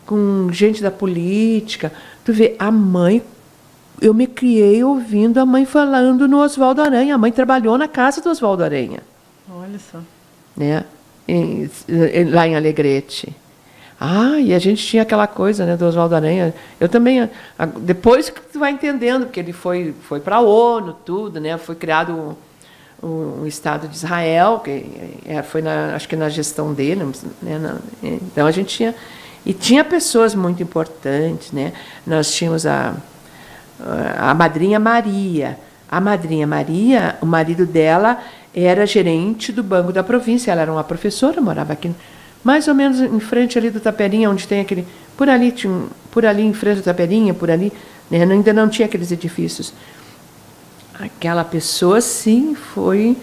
com gente da política. Tu vê, a mãe, eu me criei ouvindo a mãe falando no Oswaldo Aranha. A mãe trabalhou na casa do Oswaldo Aranha.
Olha só.
Né? Lá em Alegrete. E a gente tinha aquela coisa, né, do Oswaldo Aranha. Eu também, depois que tu vai entendendo, porque ele foi para a ONU, tudo, né? Foi criado o Estado de Israel, que foi acho que na gestão dele, né? Então a gente tinha. E tinha pessoas muito importantes, né? Nós tínhamos a madrinha Maria. A madrinha Maria, o marido dela era gerente do Banco da Província. Ela era uma professora, morava aqui, mais ou menos em frente ali do Taperinha, onde tem aquele... Por ali em frente do Taperinha, por ali, né? Ainda não tinha aqueles edifícios. Aquela pessoa, sim, foi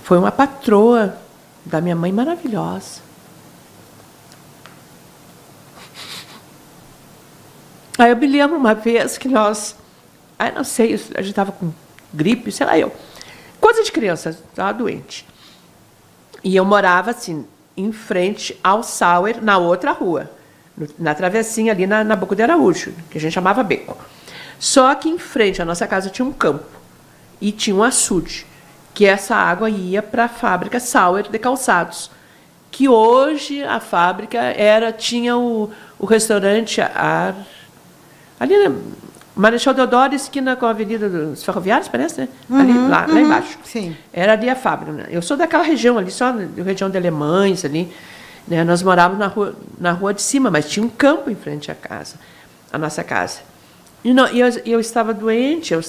uma patroa da minha mãe maravilhosa. Aí eu me lembro uma vez que nós... não sei, a gente estava com gripe, sei lá eu. Coisa de criança, estava doente. E eu morava, assim, em frente ao Sauer, na outra rua. Na travessinha ali, na Boca de Araújo, que a gente chamava Beco. Só que em frente à nossa casa tinha um campo. E tinha um açude, que essa água ia para a fábrica Sauer de calçados. Que hoje a fábrica tinha o restaurante ali na Marechal Deodoro, esquina com a Avenida dos Ferroviários, parece, né? Lá embaixo.
Sim.
Era ali a fábrica. Né? Eu sou daquela região ali, só da região de Alemães, ali. Né? Nós morávamos na rua de cima, mas tinha um campo em frente à casa, a nossa casa. E eu estava doente, não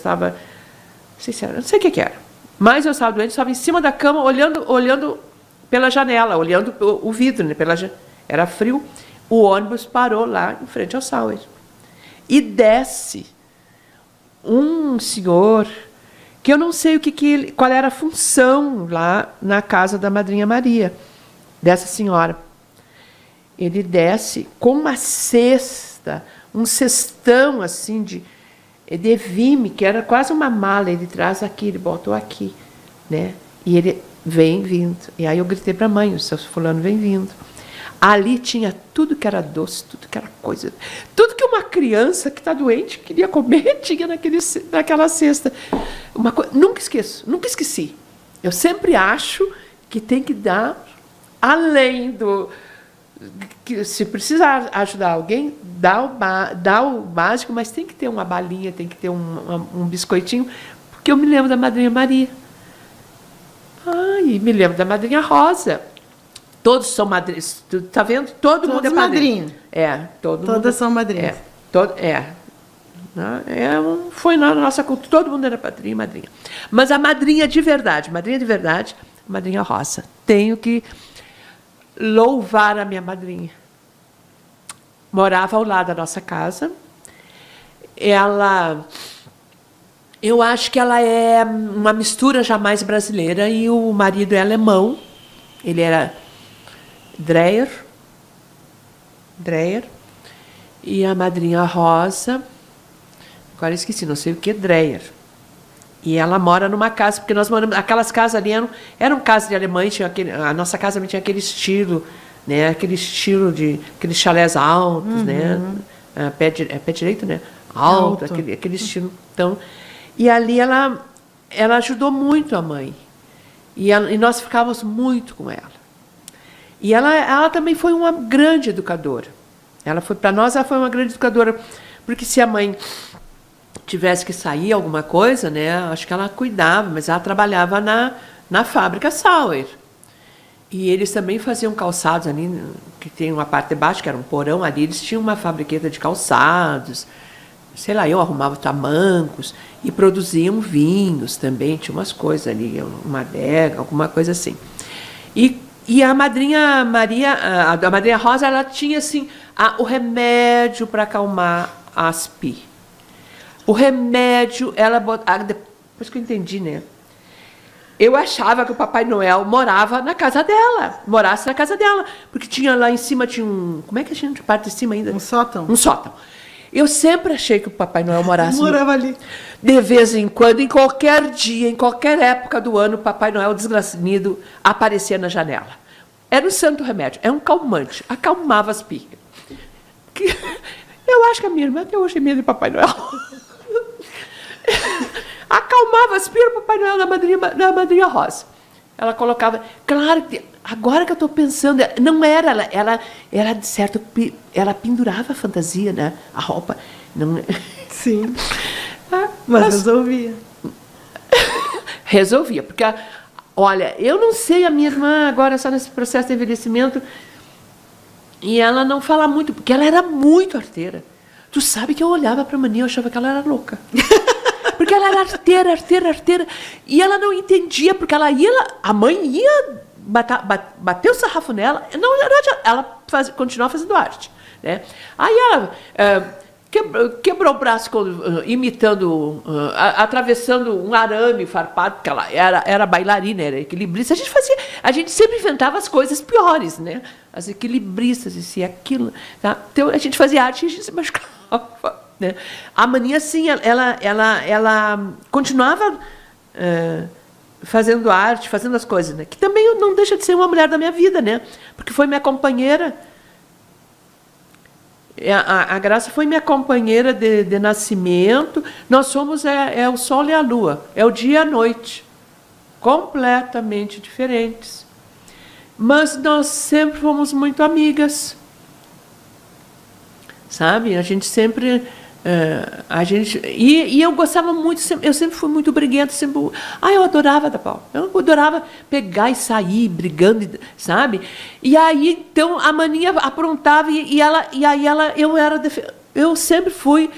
sei o que era. Mas eu estava doente, estava em cima da cama, olhando pela janela, olhando o vidro, né? Era frio. O ônibus parou lá em frente ao Sauer. E desce um senhor, que eu não sei qual era a função lá na casa da madrinha Maria, dessa senhora. Ele desce com uma cesta, um cestão assim de vime, que era quase uma mala. Ele traz aqui, ele botou aqui, né? E ele vem vindo. E aí eu gritei para a mãe, o seu fulano vem vindo. Ali tinha tudo que era doce, tudo que era coisa. Tudo que uma criança que está doente queria comer, tinha naquela cesta. Nunca esqueci. Eu sempre acho que tem que dar além do... Que, se precisar ajudar alguém, dá o básico, mas tem que ter uma balinha, tem que ter um biscoitinho, porque eu me lembro da madrinha Maria. E me lembro da madrinha Rosa. Todos são madrinhas. Está vendo? Todo mundo é padrinho.
Todas são madrinhas.
Foi na nossa cultura, todo mundo era padrinho e madrinha. Mas a madrinha de verdade, madrinha Rosa. Tenho que louvar a minha madrinha. Morava ao lado da nossa casa. Eu acho que ela é uma mistura já mais brasileira, e o marido é alemão. Ele era Dreyer, e a madrinha Rosa, agora esqueci, não sei o que, Dreyer. E ela mora numa casa, porque nós moramos, aquelas casas ali eram casas de alemães, a nossa casa também tinha aquele estilo, né, aqueles chalés altos, né, pé direito, né, alto. Aquele estilo. Então, e ali ela ajudou muito a mãe, e nós ficávamos muito com ela. E ela também foi uma grande educadora. Para nós, ela foi uma grande educadora, porque se a mãe tivesse que sair alguma coisa, né, acho que ela cuidava, mas ela trabalhava na fábrica Sauer. E eles também faziam calçados ali, que tem uma parte de baixo, que era um porão ali, eles tinham uma fabriqueta de calçados, sei lá, eu arrumava tamancos, e produziam vinhos também, tinha umas coisas ali, uma adega, alguma coisa assim. E a madrinha Maria, a madrinha Rosa, ela tinha assim, o remédio para acalmar a aspi. O remédio, ela botava, depois que eu entendi, né? Eu achava que o Papai Noel morava na casa dela, morasse na casa dela, porque tinha lá em cima, tinha um, como é que a gente parte de cima ainda?
Um sótão.
Um sótão. Eu sempre achei que o Papai Noel
morava ali.
De vez em quando, em qualquer dia, em qualquer época do ano, o Papai Noel desgraçado aparecia na janela. Era um santo remédio, é um calmante, acalmava as pirras. Eu acho que a minha irmã até hoje tem medo de Papai Noel. Acalmava as pirras do Papai Noel da madrinha Rosa. Ela colocava... Claro que agora que eu estou pensando, não era ela de certo, ela pendurava a fantasia, né? A roupa. Não...
Sim. Mas resolvia.
Resolvia, porque, olha, eu não sei, a minha irmã agora só nesse processo de envelhecimento, e ela não fala muito, porque ela era muito arteira. Tu sabe que eu olhava para a Mania, eu achava que ela era louca. Porque ela era arteira. E ela não entendia, porque a mãe ia bater o sarrafo nela. Não, ela continuava fazendo arte. Né? Aí ela quebrou o braço imitando, atravessando um arame farpado, porque ela era bailarina, era equilibrista. A gente sempre inventava as coisas piores, né? As equilibristas, isso e aquilo. Tá? Então a gente fazia arte e a gente se machucava. Né? A Mania, sim, ela continuava fazendo arte, fazendo as coisas, né? Que também não deixa de ser uma mulher da minha vida, né? Porque foi minha companheira. A Graça foi minha companheira de nascimento. Nós somos o sol e a lua, é o dia e a noite, completamente diferentes. Mas nós sempre fomos muito amigas, sabe? A gente sempre... E eu gostava muito, eu sempre fui muito briguenta, eu adorava dar pau, eu adorava pegar e sair brigando, sabe? E aí, então, a Maninha aprontava eu sempre fui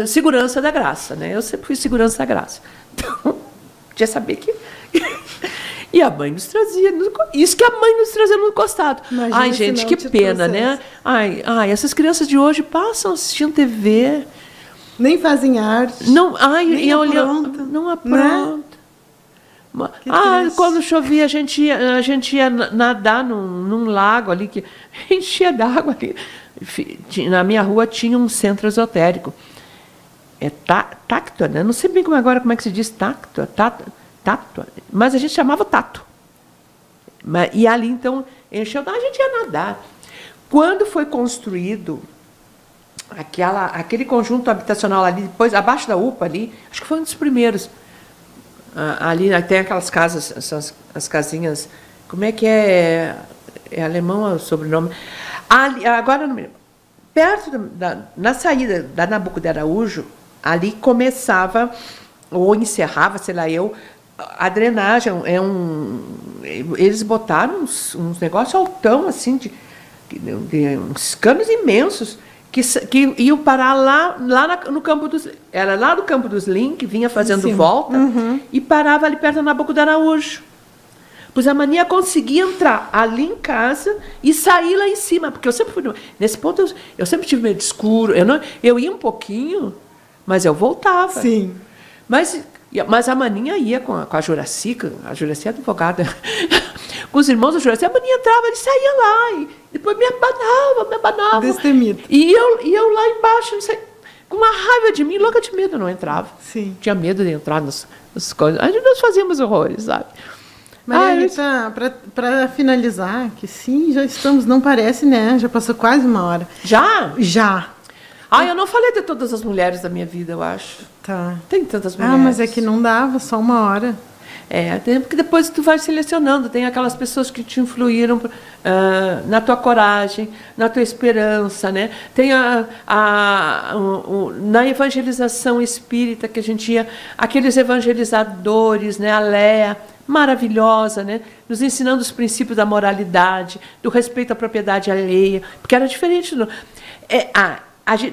segurança da Graça, né? Eu sempre fui segurança da Graça. Então, podia saber que... E a mãe nos trazia, isso que a mãe nos trazia no costado. Imagina. Ai, gente, que pena, né? Ai, essas crianças de hoje passam assistindo TV.
Nem fazem arte.
Não,
nem apronta.
Não apronta. Né? Quando chovia, a gente ia nadar num lago ali, que enchia d'água ali. Na minha rua tinha um centro esotérico. Tacto, né? Não sei bem como é que se diz tacto. Tato, mas a gente chamava tato. E ali, então, encheu, a gente ia nadar. Quando foi construído aquele conjunto habitacional ali, depois, abaixo da UPA ali, acho que foi um dos primeiros. Ali tem aquelas casas, as casinhas, como é que é? É alemão o sobrenome? Ali, agora não me lembro. Perto na saída da Nabuco de Araújo, ali começava, ou encerrava, sei lá, a drenagem eles botaram uns negócios altão, assim, de uns canos imensos, que iam parar lá no campo dos... Era lá do Campo dos Link, vinha fazendo volta, e parava ali perto da Nabuco de Araújo. Pois a Mania conseguia entrar ali em casa e sair lá em cima, porque eu sempre fui... Nesse ponto, eu sempre tive medo de escuro. Eu ia um pouquinho, mas eu voltava.
Sim.
Mas a Maninha ia com a Juraci é advogada, com os irmãos da Juraci, a Maninha entrava e saía lá, e depois me abanava.
Destemida.
E eu lá embaixo, não sei, com uma raiva de mim, louca de medo, eu não entrava.
Sim.
Tinha medo de entrar nas coisas. Nós fazíamos horrores, sabe?
Maria, para finalizar, que sim, já estamos, não parece, né? Já passou quase uma hora.
Já?
Já.
Eu não falei de todas as mulheres da minha vida, eu acho.
Tá.
Tem tantas mulheres.
Mas é que não dava, só uma hora.
Porque depois tu vai selecionando, tem aquelas pessoas que te influíram na tua coragem, na tua esperança, né? Tem na evangelização espírita que a gente ia, aqueles evangelizadores, né? A Léa, maravilhosa, né? Nos ensinando os princípios da moralidade, do respeito à propriedade alheia, porque era diferente.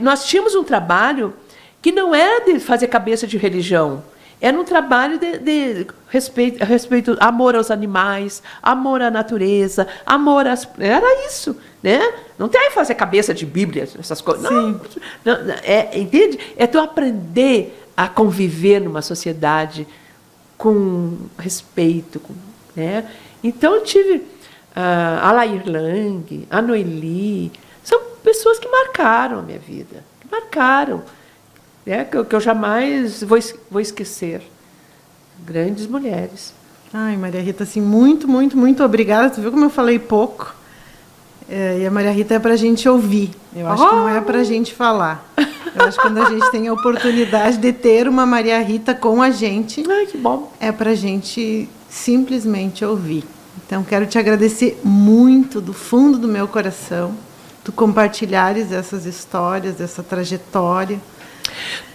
Nós tínhamos um trabalho que não era de fazer cabeça de religião. Era um trabalho de respeito, amor aos animais, amor à natureza, era isso, né? Não tem que fazer cabeça de Bíblia, essas coisas. Não, entende? É tu aprender a conviver numa sociedade com respeito, né? Então eu tive a Lair Lang, a Noeli, são pessoas que marcaram a minha vida, que marcaram. Que eu jamais vou esquecer. Grandes mulheres.
Ai, Maria Rita, assim, muito, muito, muito obrigada. Tu viu como eu falei pouco? E a Maria Rita é para a gente ouvir. Eu acho que não é para a gente falar. Eu acho que quando a gente tem a oportunidade de ter uma Maria Rita com a gente,
que bom.
É para a gente simplesmente ouvir. Então, quero te agradecer muito, do fundo do meu coração, tu compartilhares essas histórias, essa trajetória.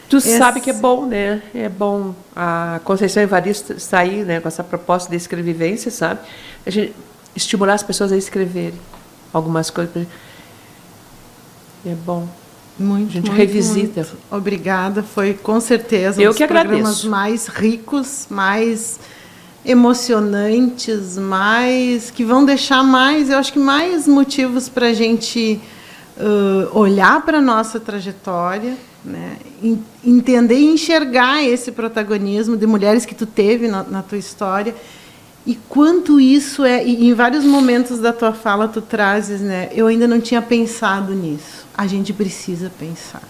Tu sabe que é bom, né? É bom a Conceição Evaristo sair, né, com essa proposta de escrevivência, sabe? A gente estimular as pessoas a escreverem algumas coisas. É bom.
Muito,
a gente
muito,
revisita.
Muito. Obrigada. Foi, com certeza,
um
dos programas mais ricos, mais emocionantes, mais que vão deixar mais, eu acho que mais motivos para a gente olhar para a nossa trajetória, né? Entender e enxergar esse protagonismo de mulheres que tu teve na tua história e quanto isso e em vários momentos da tua fala tu trazes, né? Eu ainda não tinha pensado nisso. A gente precisa pensar.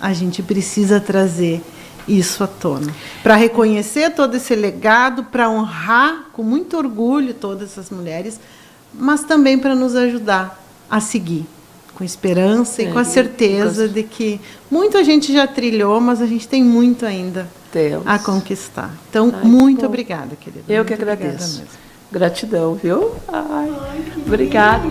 A gente precisa trazer isso à tona para reconhecer todo esse legado, para honrar com muito orgulho todas essas mulheres, mas também para nos ajudar a seguir com esperança e com a certeza de que muita gente já trilhou, mas a gente tem muito ainda a conquistar. Então, muito obrigada, querida.
Eu que agradeço. Gratidão, viu? Obrigada.